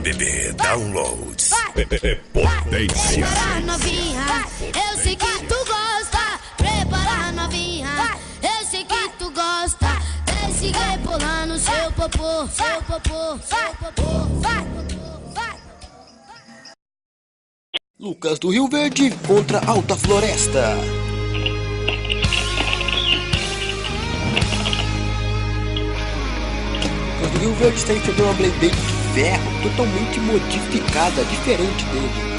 bebê, downloads. Potência. Prepara novinha, eu sei que tu gosta. Prepara novinha, eu sei que tu gosta. Desce rebolando seu popô, seu popô, seu popô. Vai, vai. Lucas do Rio Verde contra Alta Floresta. Lucas do Rio Verde está enfrentando uma Beyblade de ferro totalmente modificada, diferente dele.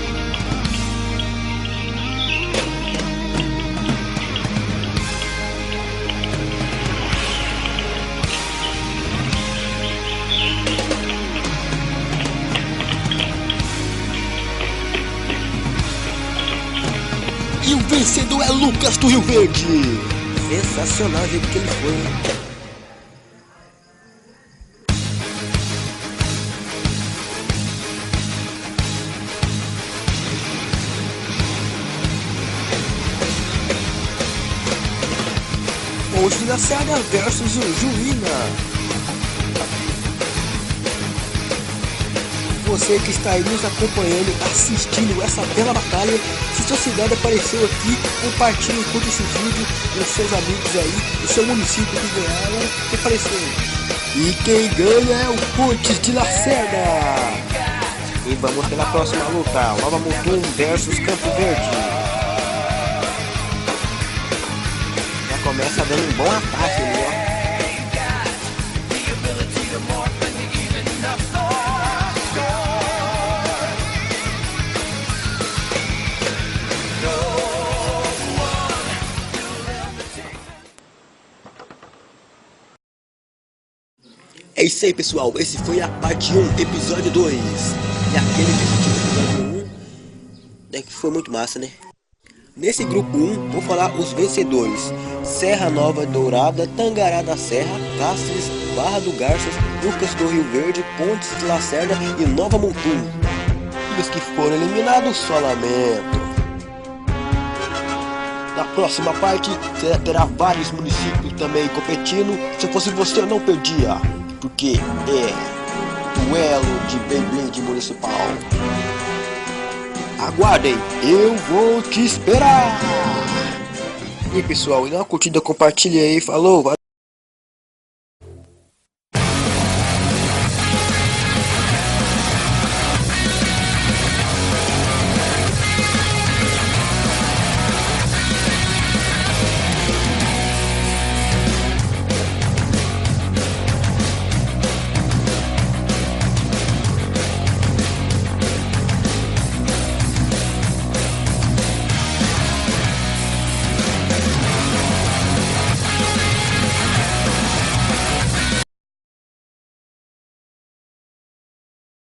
E o vencedor é Lucas do Rio Verde. Sensacional o jeito que ele foi, hein? Hoje na Saga versus o Juína. Você que está aí nos acompanhando, assistindo essa bela batalha, se sua cidade apareceu aqui, compartilhe, curta esse vídeo com os seus amigos aí, o seu município que ganhar, que apareceu. E quem ganha é o Pontes de Lacerda. E vamos pela próxima luta, Nova Mutum versus Campo Verde. Já começa dando um bom ataque ali, ó. É isso aí, pessoal, esse foi a parte 1, episódio 2. E aquele episódio 1, né, que foi muito massa, né? Nesse grupo 1, vou falar os vencedores: Serra Nova Dourada, Tangará da Serra, Cáceres, Barra do Garças, Lucas do Rio Verde, Pontes de Lacerda e Nova Mutum. E os que foram eliminados, só lamento. Na próxima parte, terá vários municípios também competindo. Se eu fosse você, eu não perdia, porque é duelo de Beyblade municipal. Aguardem, eu vou te esperar. E pessoal, e dá uma curtida, compartilha aí, falou, valeu.